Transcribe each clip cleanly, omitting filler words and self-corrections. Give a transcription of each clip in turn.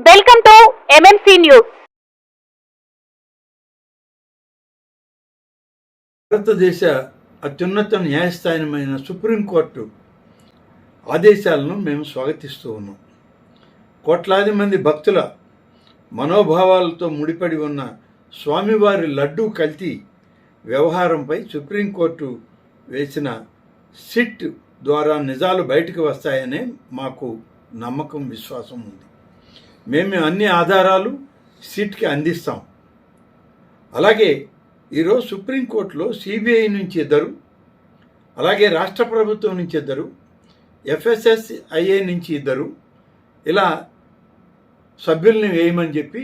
Welcome to MMC news. భారతదేశ అత్యున్నత న్యాయస్థానమైన supreme court ఆదేశాలను మేము స్వాగతిస్తూ ఉన్నాం. కోట్లాది మంది భక్తుల మనోభావాలతో ముడిపడి ఉన్న స్వామివారి లడ్డూ కల్తీ వ్యవహారంపై సుప్రీంకోర్టు వేసిన సిట్ ద్వారా నిజాలు బయటకు వస్తాయనే మాకు నమ్మకం, విశ్వాసం ఉంది. మేము అన్ని ఆధారాలు సిట్కి అందిస్తాం. అలాగే ఈరోజు సుప్రీంకోర్టులో సిబిఐ నుంచి ఇద్దరు, అలాగే రాష్ట్ర ప్రభుత్వం నుంచి ఇద్దరు, FSSIA నుంచి ఇద్దరు, ఇలా సభ్యుల్ని వేయమని చెప్పి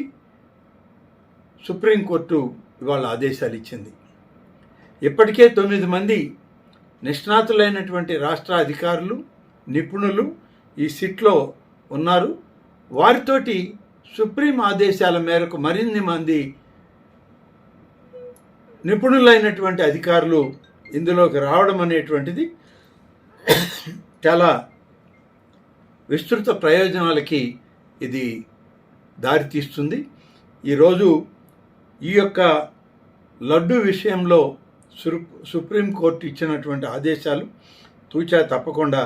సుప్రీంకోర్టు ఇవాళ ఆదేశాలు ఇచ్చింది. ఇప్పటికే 9 మంది నిష్ణాతులైనటువంటి రాష్ట్ర అధికారులు, నిపుణులు ఈ సిట్లో ఉన్నారు. వారితోటి సుప్రీం ఆదేశాల మేరకు మరిన్ని మంది నిపుణులైనటువంటి అధికారులు ఇందులోకి రావడం అనేటువంటిది చాలా విస్తృత ప్రయోజనాలకి ఇది దారితీస్తుంది. ఈరోజు ఈ యొక్క లడ్డు విషయంలో సుప్రీంకోర్టు ఇచ్చినటువంటి ఆదేశాలు తూచా తప్పకుండా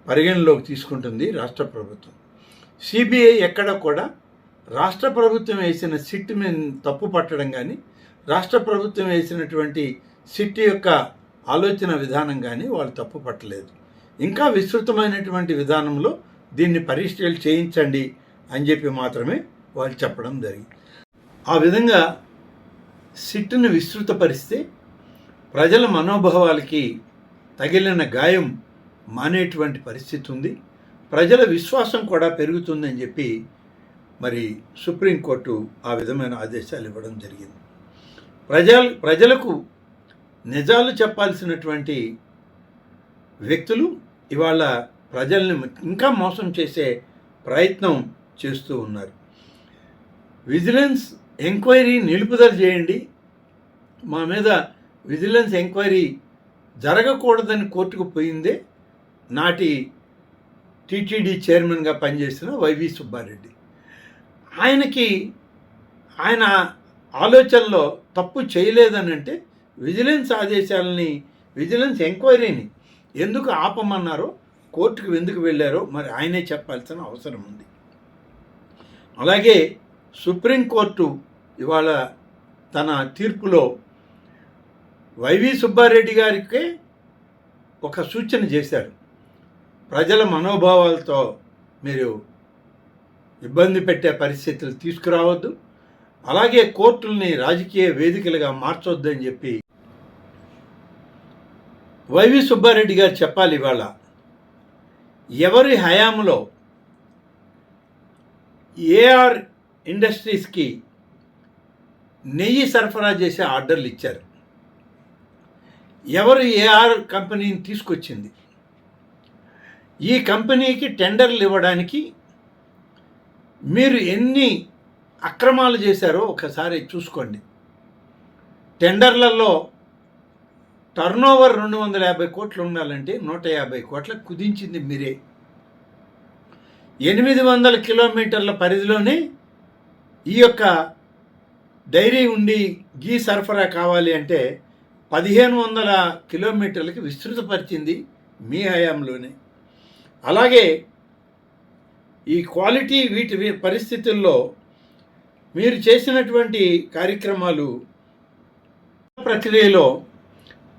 పరిగణలోకి తీసుకుంటుంది రాష్ట్ర ప్రభుత్వం. సిబిఐ ఎక్కడ కూడా రాష్ట్ర ప్రభుత్వం వేసిన సిట్ మీద తప్పు పట్టడం కానీ, రాష్ట్ర ప్రభుత్వం వేసినటువంటి సిట్ యొక్క ఆలోచన విధానం కానీ వాళ్ళు తప్పు పట్టలేదు. ఇంకా విస్తృతమైనటువంటి విధానంలో దీన్ని పరీక్షలు చేయించండి అని చెప్పి మాత్రమే వాళ్ళు చెప్పడం జరిగింది. ఆ విధంగా సిట్ను విస్తృతపరిస్తే ప్రజల మనోభావాలకి తగిలిన గాయం మానేటువంటి పరిస్థితి ఉంది. ప్రజల విశ్వాసం కూడా పెరుగుతుందని చెప్పి మరి సుప్రీంకోర్టు ఆ విధమైన ఆదేశాలు ఇవ్వడం జరిగింది. ప్రజలకు నిజాలు చెప్పాల్సినటువంటి వ్యక్తులు ఇవాళ ప్రజల్ని ఇంకా మోసం చేసే ప్రయత్నం చేస్తూ ఉన్నారు. విజిలెన్స్ ఎంక్వైరీ నిలుపుదల చేయండి, మా మీద విజిలెన్స్ ఎంక్వైరీ జరగకూడదని కోర్టుకు పోయిందే నాటి టీటీడీ చైర్మన్గా పనిచేసిన వైవి సుబ్బారెడ్డి. ఆయన ఆలోచనలో తప్పు చేయలేదని అంటే విజిలెన్స్ ఆదేశాలని, విజిలెన్స్ ఎంక్వైరీని ఎందుకు ఆపమన్నారో, కోర్టుకు ఎందుకు వెళ్ళారో మరి ఆయనే చెప్పాల్సిన అవసరం ఉంది. అలాగే సుప్రీంకోర్టు ఇవాళ తన తీర్పులో వైవి సుబ్బారెడ్డి గారికి ఒక సూచన చేశారు. ప్రజల మనోభావాలతో మీరు ఇబ్బంది పెట్టే పరిస్థితులు తీసుకురావద్దు, అలాగే కోర్టుల్ని రాజకీయ వేదికలుగా మార్చొద్దు అని చెప్పి వైవి సుబ్బారెడ్డి గారు చెప్పాలి. ఇవాళ ఎవరి హయాంలో ఏఆర్ ఇండస్ట్రీస్కి నెయ్యి సరఫరా చేసే ఆర్డర్లు ఇచ్చారు, ఎవరు ఏఆర్ కంపెనీని తీసుకొచ్చింది, ఈ కంపెనీకి టెండర్లు ఇవ్వడానికి మీరు ఎన్ని అక్రమాలు చేశారో ఒకసారి చూసుకోండి. టెండర్లలో టర్నోవర్ 250 కోట్లు ఉండాలంటే 150 కోట్లకు కుదించింది మీరే. 800 కిలోమీటర్ల పరిధిలోనే ఈ యొక్క డైరీ ఉండి గీ సరఫరా కావాలి అంటే 1500 కిలోమీటర్లకి విస్తృతపరిచింది మీ హయాంలోనే. అలాగే ఈ క్వాలిటీ వీటి పరిస్థితుల్లో మీరు చేసినటువంటి కార్యక్రమాలు ప్రక్రియలో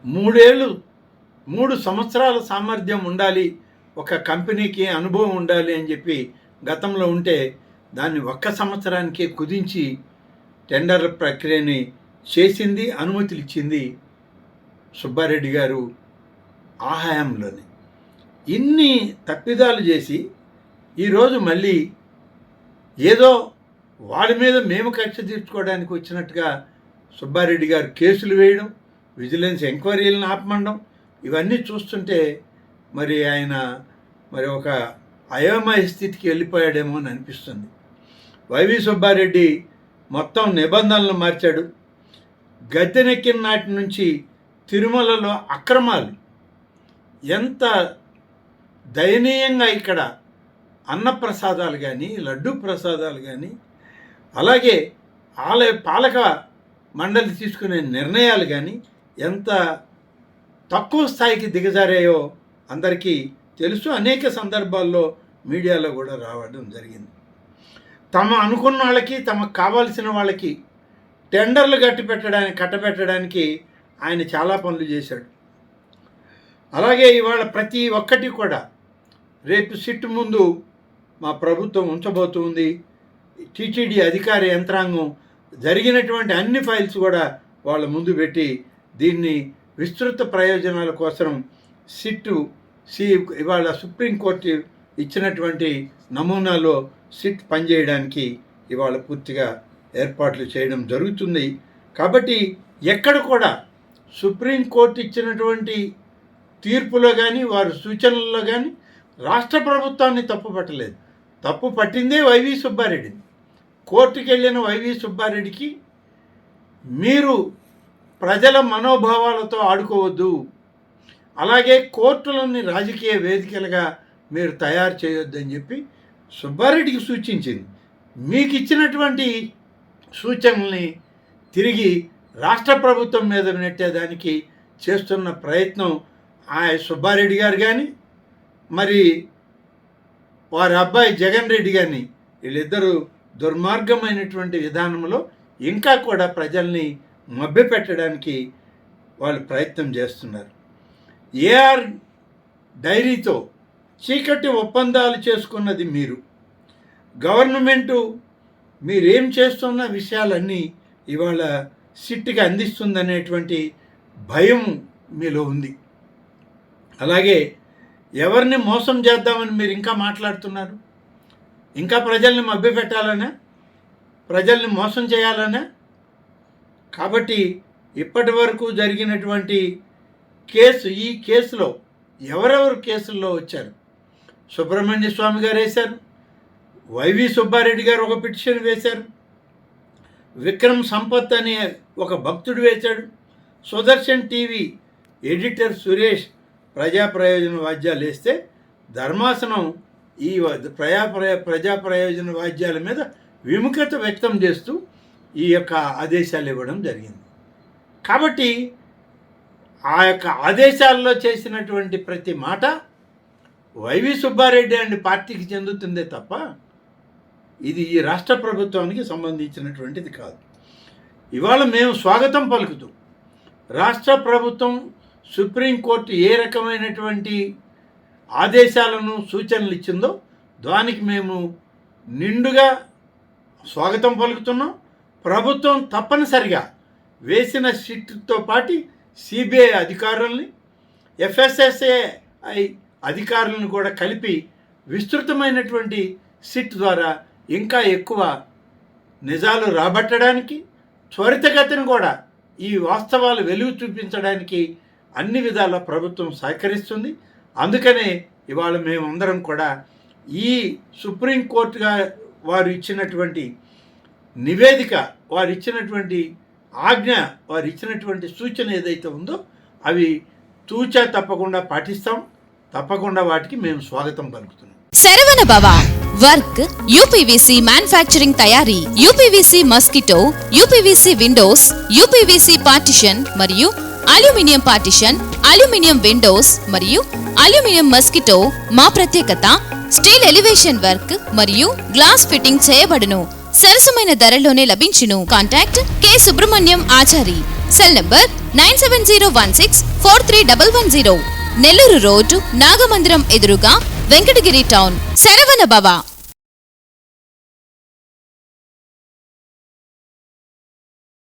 3 సంవత్సరాల సామర్థ్యం ఉండాలి, ఒక కంపెనీకి అనుభవం ఉండాలి అని చెప్పి గతంలో ఉంటే దాన్ని 1 సంవత్సరానికే కుదించి టెండర్ ప్రక్రియని చేసింది, అనుమతులు ఇచ్చింది సుబ్బారెడ్డి గారు ఆ హయాంలోనే. ఇన్ని తప్పిదాలు చేసి ఈరోజు మళ్ళీ ఏదో వాడి మీద మేము కక్ష తీర్చుకోవడానికి వచ్చినట్టుగా సుబ్బారెడ్డి గారు కేసులు వేయడం, విజిలెన్స్ ఎంక్వైరీలను ఆపమండం, ఇవన్నీ చూస్తుంటే మరి ఆయన ఒక అయోమయ స్థితికి వెళ్ళిపోయాడేమో అని అనిపిస్తుంది. వైవి సుబ్బారెడ్డి మొత్తం నిబంధనలు మార్చాడు. గద్దెనెక్కిన నాటి నుంచి తిరుమలలో అక్రమాలు ఎంత దయనీయంగా ఇక్కడ అన్నప్రసాదాలు కానీ, లడ్డు ప్రసాదాలు కానీ, అలాగే ఆలయ పాలక మండలి తీసుకునే నిర్ణయాలు కానీ ఎంత తక్కువ స్థాయికి దిగజారాయో అందరికీ తెలుసు. అనేక సందర్భాల్లో మీడియాలో కూడా రావడం జరిగింది. తమ అనుకున్న వాళ్ళకి, తమకు కావాల్సిన వాళ్ళకి టెండర్లు కట్టబెట్టడానికి ఆయన చాలా పనులు చేశాడు. అలాగే ఇవాళ ప్రతి ఒక్కటి కూడా రేపు సిట్ ముందు మా ప్రభుత్వం ఉంచబోతుంది. టీటీడీ అధికార యంత్రాంగం జరిగినటువంటి అన్ని ఫైల్స్ కూడా వాళ్ళ ముందు పెట్టి దీన్ని విస్తృత ప్రయోజనాల కోసం ఇవాళ సుప్రీంకోర్టు ఇచ్చినటువంటి నమూనాలో సిట్ పనిచేయడానికి ఇవాళ పూర్తిగా ఏర్పాట్లు చేయడం జరుగుతుంది. కాబట్టి ఎక్కడ కూడా సుప్రీంకోర్టు ఇచ్చినటువంటి తీర్పులో కానీ, వారి సూచనల్లో కానీ రాష్ట్ర ప్రభుత్వాన్ని తప్పు పట్టలేదు. తప్పు పట్టిందే వైవి సుబ్బారెడ్డిని. కోర్టుకు వెళ్ళిన వైవి సుబ్బారెడ్డికి మీరు ప్రజల మనోభావాలతో ఆడుకోవద్దు, అలాగే కోర్టులని రాజకీయ వేదికలుగా మీరు తయారు చేయొద్దని చెప్పి సుబ్బారెడ్డికి సూచించింది. మీకు ఇచ్చినటువంటి సూచనల్ని తిరిగి రాష్ట్ర ప్రభుత్వం మీద నెట్టేదానికి చేస్తున్న ప్రయత్నం సుబ్బారెడ్డి గారు కానీ, మరి వారి అబ్బాయి జగన్ రెడ్డి కానీ, వీళ్ళిద్దరూ దుర్మార్గమైనటువంటి విధానంలో ఇంకా కూడా ప్రజల్ని మభ్యపెట్టడానికి వాళ్ళు ప్రయత్నం చేస్తున్నారు. ఏఆర్ డైరీతో చీకటి ఒప్పందాలు చేసుకున్నది మీరు. గవర్నమెంటు మీరేం చేస్తున్న విషయాలన్నీ ఇవాళ సిట్కి అందిస్తుందనేటువంటి భయం మీలో ఉంది. అలాగే ఎవరిని మోసం చేద్దామని మీరు ఇంకా మాట్లాడుతున్నారు. ఇంకా ప్రజల్ని మభ్యపెట్టాలనా, ప్రజల్ని మోసం చేయాలనా? కాబట్టి ఇప్పటి వరకు జరిగినటువంటి ఈ కేసులో ఎవరెవరు కేసుల్లో వచ్చారు? సుబ్రహ్మణ్య స్వామి గారు వేశారు, వైవి సుబ్బారెడ్డి గారు ఒక పిటిషన్ వేశారు, విక్రమ్ సంపత్ అనే ఒక భక్తుడు వేశాడు, సుదర్శన్ టీవీ ఎడిటర్ సురేష్ ప్రజా ప్రయోజన వాద్యాలు వేస్తే ధర్మాసనం ఈ ప్రజా ప్రయోజన వాద్యాల మీద విముఖత వ్యక్తం చేస్తూ ఈ యొక్క ఆదేశాలు ఇవ్వడం జరిగింది. కాబట్టి ఆ యొక్క ఆదేశాల్లో చేసినటువంటి ప్రతి మాట వైవి సుబ్బారెడ్డి అనే పార్టీకి చెందుతుందే తప్ప ఇది ఈ రాష్ట్ర ప్రభుత్వానికి సంబంధించినటువంటిది కాదు. ఇవాళ మేము స్వాగతం పలుకుతూ రాష్ట్ర ప్రభుత్వం సుప్రీంకోర్టు ఏ రకమైనటువంటి ఆదేశాలను సూచనలు ఇచ్చిందో దానికి మేము నిండుగా స్వాగతం పలుకుతున్నాం. ప్రభుత్వం తప్పనిసరిగా వేసిన సిట్తో పాటు సిబిఐ అధికారుల్ని, ఎఫ్ఎస్ఎస్ఏఐ అధికారులను కూడా కలిపి విస్తృతమైనటువంటి సిట్ ద్వారా ఇంకా ఎక్కువ నిజాలు రాబట్టడానికి, త్వరితగతిన కూడా ఈ వాస్తవాలు వెలుగు చూపించడానికి అన్ని విధాల ప్రభుత్వం సహకరిస్తుంది. అందుకనే ఇవాళ మేమందరం కూడా ఈ సుప్రీంకోర్టుగా వారు ఇచ్చినటువంటి నివేదిక, వారు ఇచ్చినటువంటి ఆజ్ఞ, వారు ఇచ్చినటువంటి సూచన ఏదైతే ఉందో అవి తూచా తప్పకుండా పాటిస్తాం. తప్పకుండా వాటికి మేము స్వాగతం పలుకుతున్నాం. శరవణ భవ వర్క్ యూపీవీసీ మ్యానుఫ్యాక్చరింగ్ తయారీ, UPVC mosquito, UPVC Windows, UPVC partition మరియు అల్యూమినియం పార్టిషన్, అల్యూమినియం విండోస్ మరియు అల్యూమినియం మస్కిటో. మా ప్రత్యేకత స్టీల్ ఎలివేషన్ వర్క్ మరియు గ్లాస్ ఫిట్టింగ్ చేయబడును. సరసమైన ధరలోనే లభించును. Contact K Subrahmanyam Achari. Cell number 9701643110. Nellore road, Nagamandiram ఎదురుగా, వెంకటగిరి టౌన్. శరవణ భవ.